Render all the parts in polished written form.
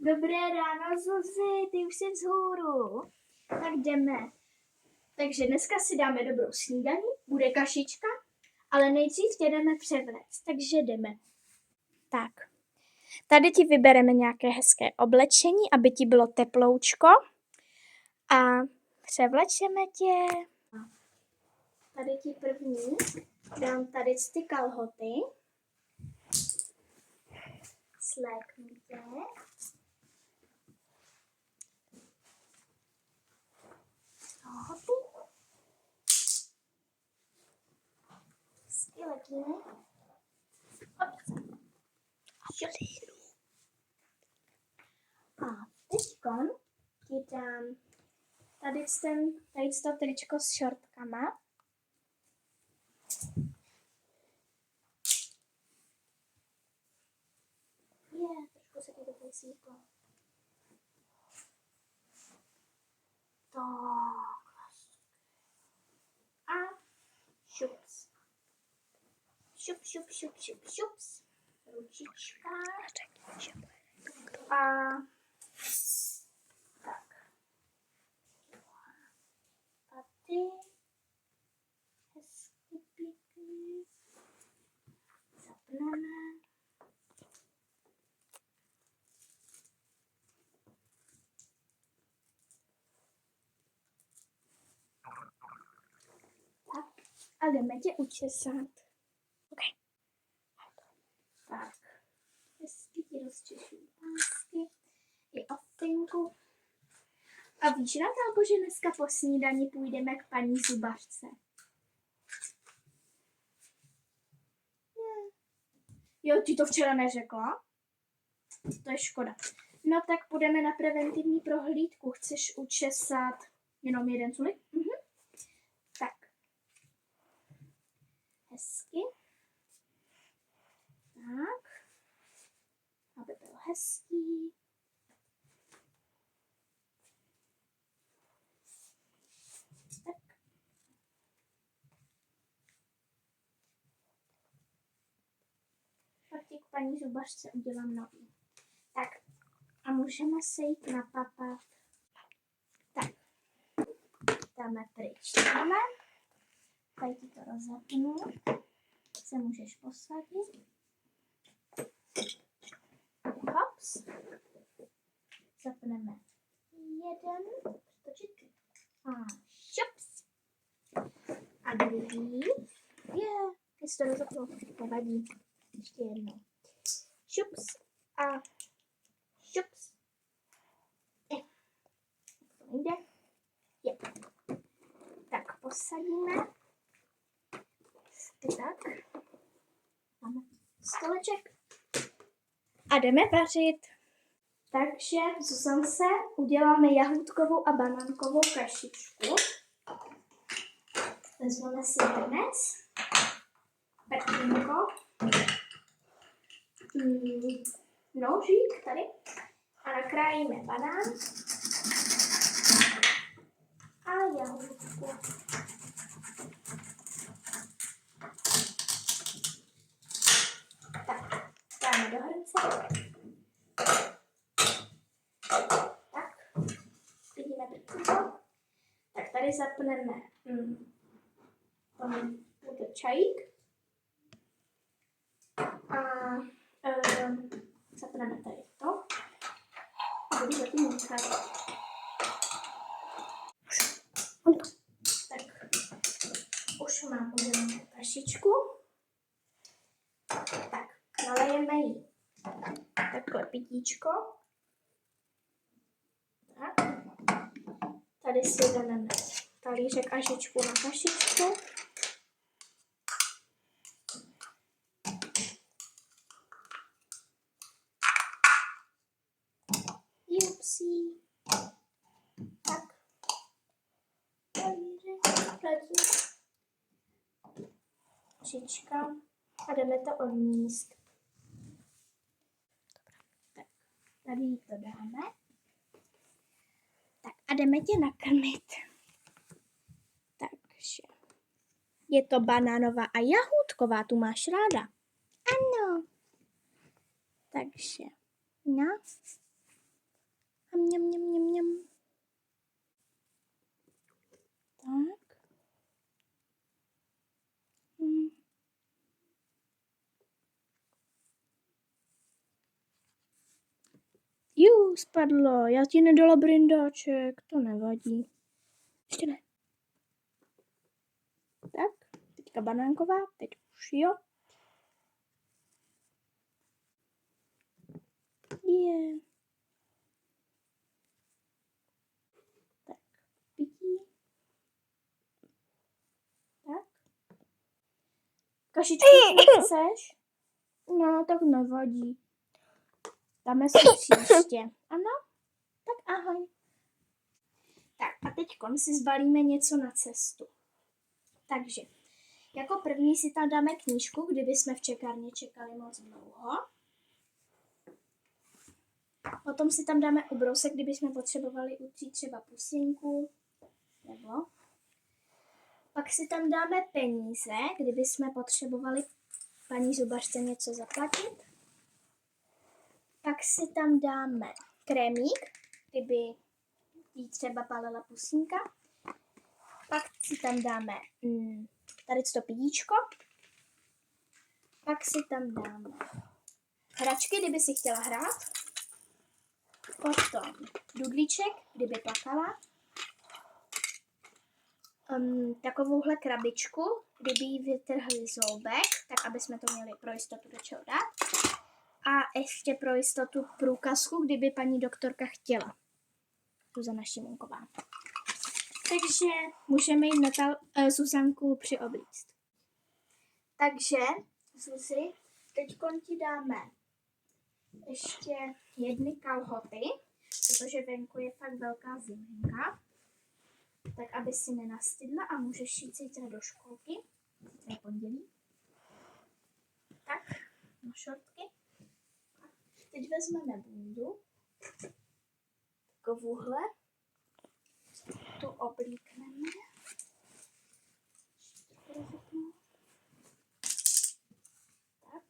Dobré ráno, Zuzi, ty už jsi vzhůru. Tak jdeme. Takže dneska si dáme dobrou snídaní, bude kašička, ale nejdřív tě jdeme převléct, takže jdeme. Tak, tady ti vybereme nějaké hezké oblečení, aby ti bylo teploučko a převlečeme tě. Tady ti první dám tady ty kalhoty. Sléknu tě. Kalhoty. Letíme. A teďkon ti dám tady to tričko s šortkama. Trošku se ti to vysvítlo. Tak. A šups. Šups. Ručička. A tak. A ty. Hezky pěkný. Zapneme. Tak. A jdeme tě učesat. Okay. Tak. Hezky ti rozčešu pásky i optinku. A víš, Natálko, že dneska po snídani půjdeme k paní zubařce? Jo, ti to včera neřekla? To je škoda. No tak půjdeme na preventivní prohlídku. Chceš učesat jenom jeden culik? Tak. Hezky. Tak. Aby byl hezký. Tak. Pak ti k paní zubařce udělám nový. Tak. A můžeme se jít napapat. Tak. Dáme pryč. Tady ti to rozapnu. Se můžeš posadit. Hops. Zapneme jeden. Přetočit. A šups. A druhý. Ty jsi to rozapnul. Nevadí. Ještě jednou. Šups. A šups. To nejde. Tak posadíme. Tak. Máme stoleček. A jdeme vařit. Takže v Zuzance uděláme jahůdkovou a banánkovou kašičku. Vezmeme si hrnec, prkínko, nožík tady a nakrájíme banán a jahůdku. Tak, dáme do hrnce. Tak, vidíme prkínko. Tak tady zapneme tento čajík a zapneme tady to a budu zatím nechat. Tak, už mám udělanou kašičku. Tak, nalejeme jí takhle pitíčko. Tak, tady si vezmeme talířek a žičku na kašičku. Jupsí. Tak. Talířek. Žička. A jdeme to odníst. Tak. Tady to dáme. Tak a jdeme tě nakrmit. Takže. Je to banánová a jahůdková, tu máš ráda? Ano. Takže, no. Mňam, mňam, mňam, mňam. Tak. Spadlo. Já ti nedala brindáček. To nevadí. Ještě ne. Tak, teďka banánková. Teď už jo. Je. Tak, pití. Tak. Kašičku chceš? No, tak nevadí. Dáme si příště. Ano? Tak ahoj. Tak a teď si zbalíme něco na cestu. Takže, jako první si tam dáme knížku, kdyby jsme v čekárně čekali moc dlouho. Potom si tam dáme ubrousek, kdyby jsme potřebovali utřít třeba pusinku. Nebo. Pak si tam dáme peníze, kdyby jsme potřebovali paní zubařce něco zaplatit. Pak si tam dáme krémík, kdyby jí třeba pálela pusínka. Pak si tam dáme tady to pidíčko. Pak si tam dáme hračky, kdyby si chtěla hrát. Potom dudlíček, kdyby plakala. Takovouhle krabičku, kdyby jí vytrhli zoubek, tak aby jsme to měli pro jistotu do čeho dát. A ještě pro jistotu průkazku, kdyby paní doktorka chtěla. Zuzana Šimunková. Takže můžeme jít Zuzanku přioblíct. Takže, Zuzi, teď ti dáme ještě 1 kalhoty, protože venku je fakt velká zimenka. Tak, aby si nenastydla a můžeš jít zítra do školky. To je pondělí. Tak, na šortky. Teď vezmeme bundu. Takovouhle. Tu oblíkneme. Tak.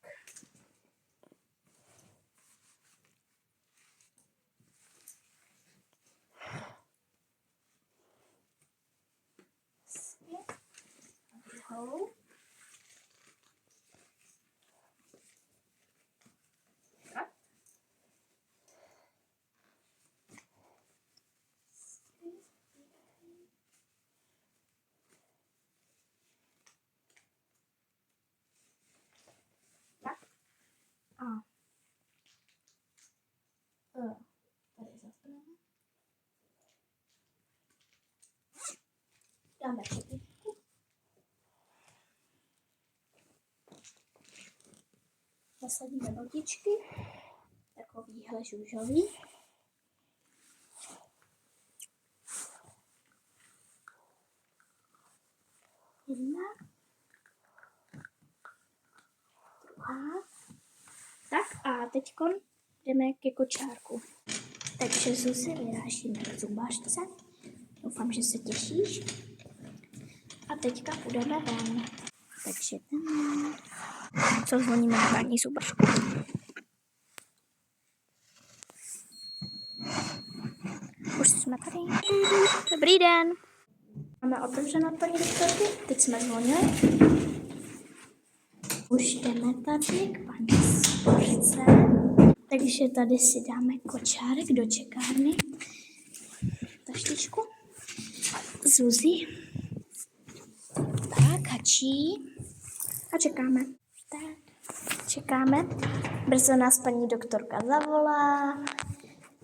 A druhou. Tady zastavíme. Dáme čepičku. Nasadíme botičky. Takovýhle žužový. Jedna. Druhá. Tak a teďkon jdeme ke kočárku. Takže Zuzi vyrážíme k zubařce. Doufám, že se těšíš. A teďka půjdeme ven. Takže jdeme. Co zvoníme na paní zubařku. Už jsme tady. Dobrý den. Máme otevřeno paní doktorky. Teď jsme zvonili. Už jdeme tady k paní zubařce. Takže tady si dáme kočárek do čekárny. Taštičku. Zuzi. Tak, hačí. A čekáme. Tak, čekáme. Brzo nás paní doktorka zavolá.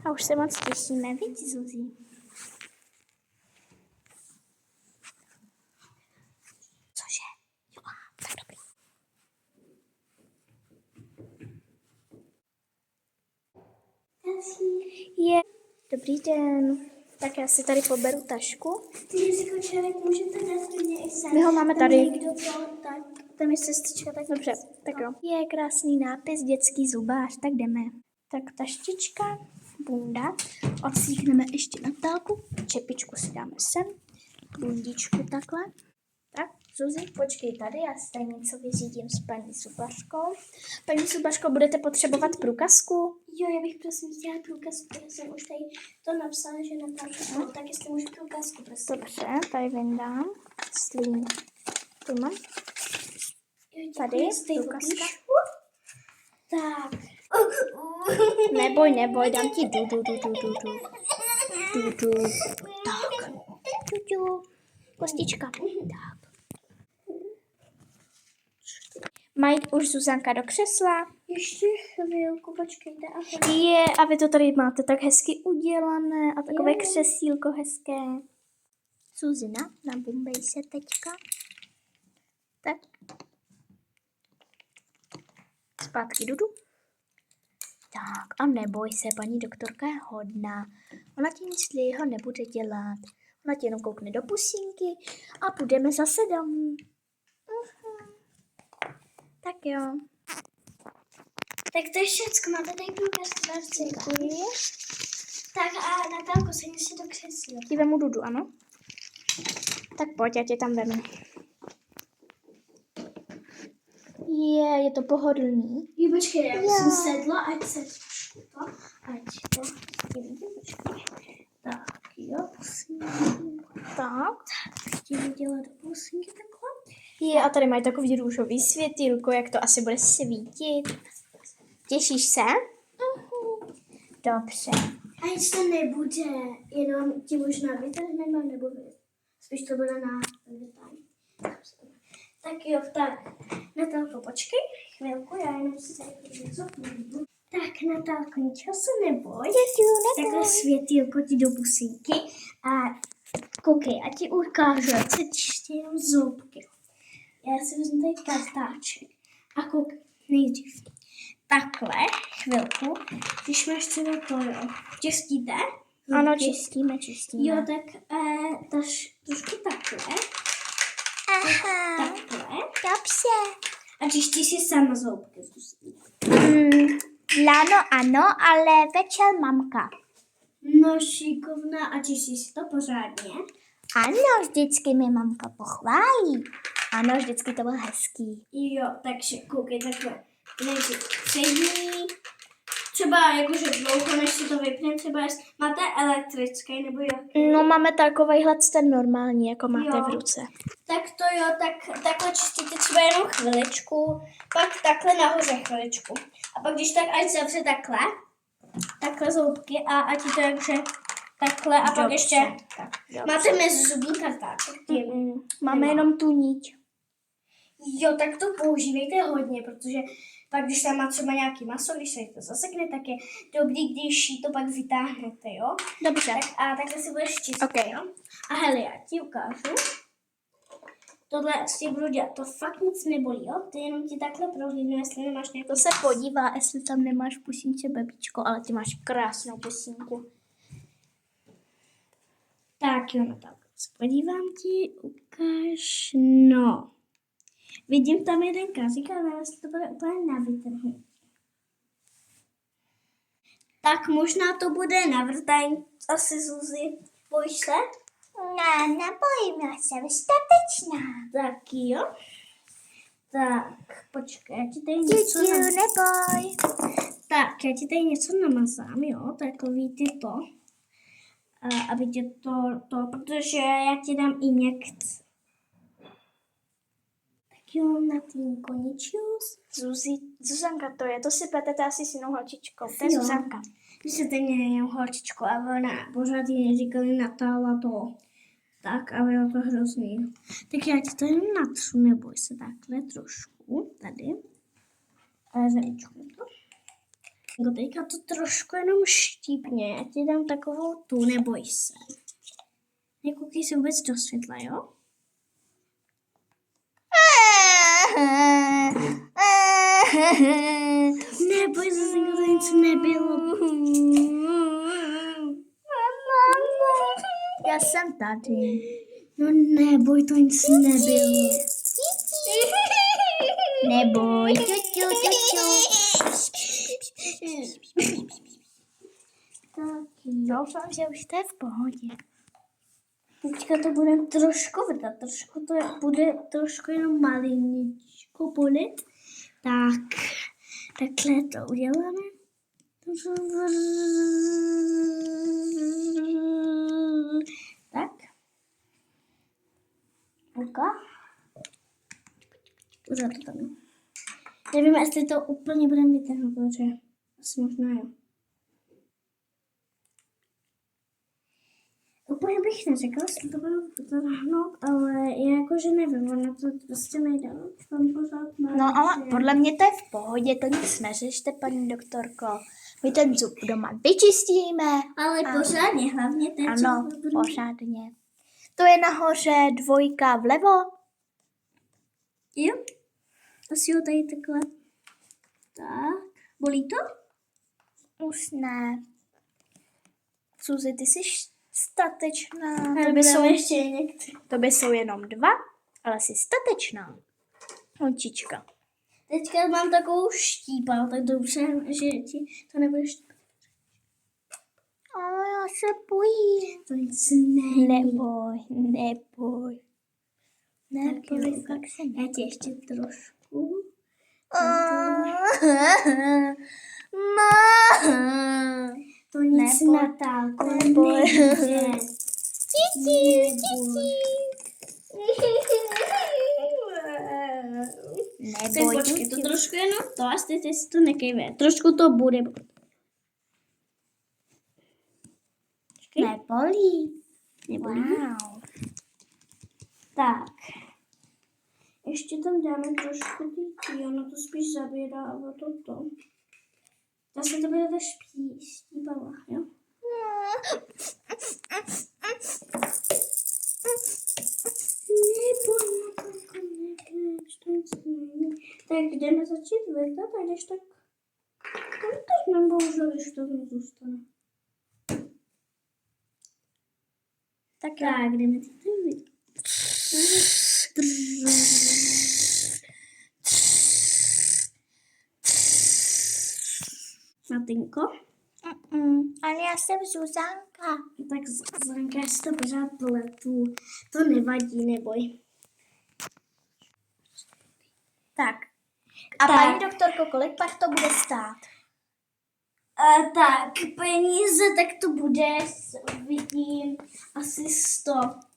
A už se moc těšíme. Víc, Zuzi. Cože? Jo, tak dobrý. Je. Dobrý den. Tak já si tady poberu tašku. Ty si kočárek můžete dát klidně i sem. My ho máme tady. Někdo to, tak. Tam je sestřička, tak dobře. Tak jo. Je krásný nápis dětský zubář, tak jdeme. Tak taštička, bunda, odsíkneme ještě Natálku, čepičku si dáme sem, bundičku takhle. Tak, Zuzi, počkej tady, já si tady něco vyřídím s paní zubařkou. Paní zubařko, budete potřebovat průkazku? Jo, já bych prosím chtěla průkazku, já jsem už tady to napsala, že natáčím, tak jestli můžu průkazku, prosím. Dobře, tady vyndám. Slím. Tu mám. Jo, Tady, děkuji, stejně průkazka. píšu. Tak. Neboj, dám ti du. Tak. Du. Kostička. Tak. Mají už Zuzanka do křesla. Ještě chvilku, počkejte. Aha. Je, a vy to tady máte tak hezky udělané a takové Jo. křesílko hezké. Zuzina, nabumbej se teďka. Tak. Zpátky Dudu. Tak a neboj se, paní doktorka je hodná. Ona ti nic zlýho nebude dělat. Ona ti jenom koukne do pusínky a půjdeme zase domů. Tak jo. Tak to je všecko, máte tady průkazku, Děkuji. Tak a Natálko, sedni si do křesla. Ti vemu Dudu, ano? Tak pojď, já tě tam vemu. Je to pohodlný. Jo, počkej, já Jo. jsem sedla, ať se trošku to, ať to vidím, počkej. Tak, jo, pusínky. Tak. Chtějí dělat do pusínky takhle. Je, a tady mají takový růžový světýlko, jak to asi bude svítit. Těšíš se? Dobře. A nic to nebude, jenom ti možná vytrhneme, nebo spíš to bude na vytání. Tak jo, tak. Natálko, počkej chvilku, já jenom si tady něco půjdu. Tak, Natálko, ničeho se neboj. Takhle světýlko ti do pusínky a koukej, a ti ukážu, jak se čistí jenom zoubky. Já si vezmu tady kartáček a koukej, nejdřív. Takhle, chvilku, když máš třeba to, jo, čistíte? Ano, Zoubky? čistíme. Jo, tak dáš trošku takhle, takhle Dobře. a čistí si sama zoubky. Ráno ano, ale večer mamka. No, šikovná a čistí si to pořádně. Ano, vždycky mi mamka pochválí. Ano, vždycky to bylo hezký. Jo, takže koukej takhle. Nejdřív přední, třeba jakože dlouho, než si to vypne, třeba máte elektrický nebo jaký? No, máme takovejhle ten normální, jako máte Jo. v ruce. Tak to jo, tak takhle čistíte třeba jenom chviličku, pak takhle nahoře chviličku. A pak když tak ať zavře takhle zoubky a ať je to jakože takhle a pak Dobře. ještě tak. Máte mezi zubní kartáček? Máme Nemám. jenom tu niť. Jo, tak to používejte hodně, protože pak, když tam má třeba nějaký maso, když se to zasekne, tak je dobrý, když jí to pak vytáhnete, jo? Dobře. Tak a takhle si budeš čistit, Ok. jo? A hele, já ti ukážu. Tohle s tím budu dělat, to fakt nic nebolí, jo? Ty jenom ti takhle prohlídnu, jestli nemáš nějakou... To se podívá, jestli tam nemáš v pusínce babičko, ale ty máš krásnou pusínku. Tak jo, Natálko, se podívám ti, ukáž, no. Vidím tam jeden kazík, ale jestli to bude úplně na vytrhu. Tak možná to bude na vrtaň, asi Zuzi. Bojíš se? Ne, nebojím, já jsem statečná. Tak jo. Tak, počkej, já ti tady něco neboj. Tak, já ti tady něco namazám, jo, takový tyto. Aby tě to, protože já ti dám injekci. Tak jo, na tým koničus. Zuzanka to je, to si pletete asi s jinou holčičkou. To je Jo. Zuzanka. Vy jste tady měli holčičku, ale ona pořád jí neříkali Natála to. Tak, a bylo to hrozný. Tak já ti to jenom natřu, neboj se takhle trošku, tady. A zaličku to. Jako teďka to trošku jenom štípně, já ti dám takovou tu, neboj se. Nekoukej se vůbec do světla, jo? Neboj se, to nic nebylo. Já jsem tady. No neboj, to nic nebylo. Neboj. Tak Doufám, že už to je v pohodě. teďka to budeme trošku vrtat, trošku to bude trošku jenom maliničko bolet. Tak, takhle to uděláme. Tak. Půlka. Pořád to tam. Nevím, jestli to úplně budeme vytáhnout, protože asi možná jo. Úplně bych neřekla, jestli to budu vytáhnout, ale je jako, že nevím, ono to prostě nejde. Tam pořád má. No ale podle mě to je v pohodě, to nic neřešte, paní doktorko. My ten zub doma vyčistíme. Ale pořádně, hlavně ten, Ano, co budu... pořádně. To je nahoře 2 vlevo. Jo. Asi jo, tady takhle. Tak. Bolí to? Už ne. Suzy, ty jsi statečná. To by jsou jenom 2, ale jsi statečná. Holčička. Teďka mám takovou štípal, tak dobře, že ti to nebude štípat. Ale já se bojím. To nic není. Neboj. jo, Tak se Já ti ještě trošku. To nic, Neboj. Natálko, Neboj. nejde. Tak Neboj. počkej, to trošku jenom to, asi ty si to nekejve. Trošku to bude. Nebolí. Nebolí. Wow. Tak. Ještě tam dáme trošku tý, ono to spíš zabírá o toto. Zase to bude ta štípala, jo? Neboj, Natálko, nekrč, to nic není. Tak jdeme začít vrtat a když tak... To teď nám bohužel, když to nezůstane. Tak jdeme teď to vidět. Martinko? Ale já jsem Zuzanka. Tak Zuzanka, já si to pořád pletu. To nevadí, neboj. Tak. A Tak. paní doktorko, kolik pak to bude stát? Tak, peníze, tak to bude, vidím, asi 100.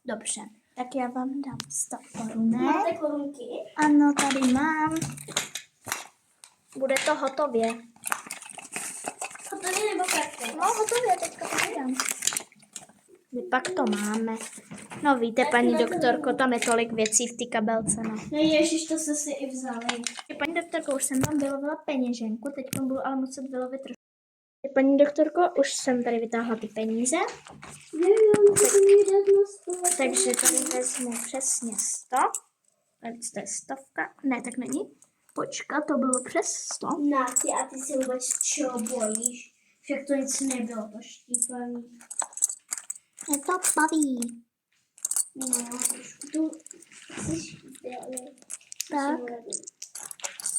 Dobře, tak já vám dám 100 korunek. Máte korunky? Ano, tady mám. Bude to hotově. Hotově nebo karty? No, hotově, teďka to dám. My pak to máme. No víte, paní doktorko, tam je tolik věcí v té kabelce, no. No ježiš, to se si i vzali. Paní doktorko, už jsem vám vylovila peněženku, teď budu ale muset vylovit trošku. Paní doktorko, už jsem tady vytáhla ty peníze, takže tady vezmu přesně 100. Tady to je 100. Ne, tak není. Počkat, to bylo přes 100. Náti, a ty se vůbec čeho bojíš? Však to nic nebylo, to štípaný. Mě to baví. No, trošku to si štípali. Tak.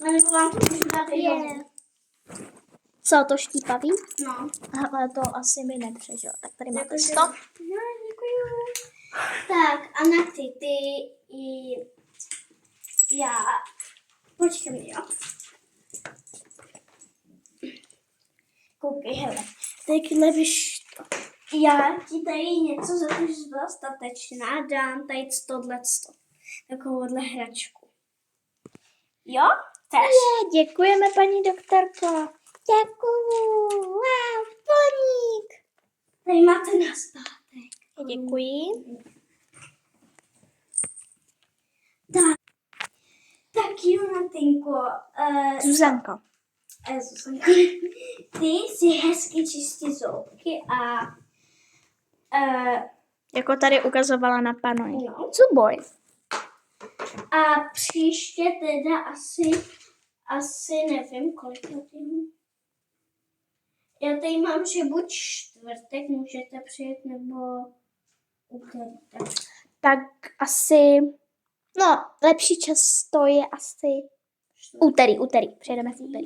A nebo vám to můžu dát i domů. Co, to štípavý? No. Ale to asi mi nepřežil. Tak tady máte Jakože- 100. No, děkuju. Tak, a na ty i já. Počkej mi, jo. Koukej, hele. Takhle víš to. Já ti tady něco, za to, že jsi byla statečná, dám tady tohleto. Takovouhle hračku. Jo? Chceš? Děkujeme, paní doktorko. Děkuju. Wow, poník. Tady máte na zpátek. Děkuji. Tak jo, Natynko. Zuzanko. Zuzanko. Ty si hezky čistí zoubky a Jako tady ukazovala na panoji. no. Zuboj. A příště teda asi nevím, kolik na tím. Já tady mám, že buď čtvrtek můžete přijet, nebo úterý. Tak asi, no, lepší čas to je asi úterý. Přejdeme v úterý.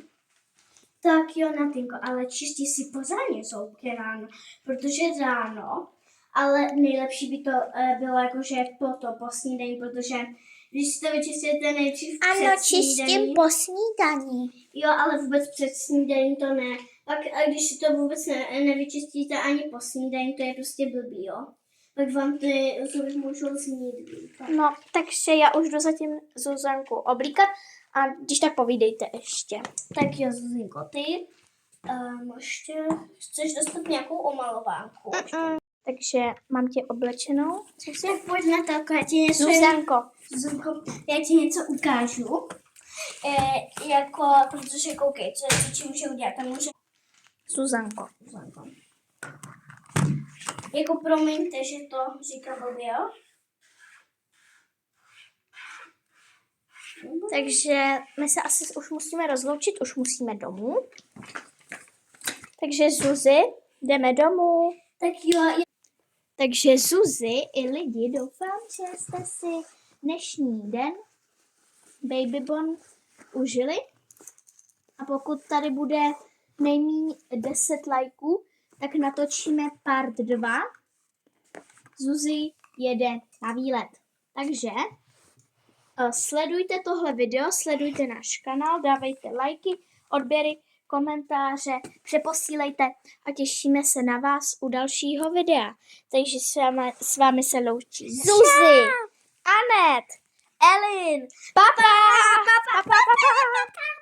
Tak jo, Natynko, ale čistí si pořádně zoubky ráno, protože ráno, ale nejlepší by to bylo jakože po snídani, protože Když si to vyčistíte nejdřív Ano, před čistím snídaní. po snídani. Jo, ale vůbec před snídaní to ne. Pak, a když si to vůbec nevyčistíte ani po snídaní, to je prostě blbý, jo. Pak vám ty zuby můžou znít. No, takže já už jdu zatím Zuzanku oblíkat a když tak povídejte ještě. Tak jo, Zuzinko, ty ještě chceš dostat nějakou omalovánku? Takže mám tě oblečenou. Tak pojď na to, já ti něco, Zuzanko, Zuzko, já ti něco ukážu. Protože koukej, co ti může udělat, tam může... Zuzanko. Zuzanko. Jako promiňte, že to říkám blbě, jo? Takže my se asi už musíme rozloučit, už musíme domů. Takže Zuzi, jdeme domů. Tak jo, Takže Zuzi i lidi, doufám, že jste si dnešní den Babybon užili. A pokud tady bude nejméně 10 lajků, tak natočíme part 2. Zuzi jede na výlet. Takže sledujte tohle video, sledujte náš kanál, dávejte lajky, odběry, komentáře, přeposílejte a těšíme se na vás u dalšího videa. Takže s vámi se loučí Zuzi, Anet, Elin, papa, papa, papa, papa.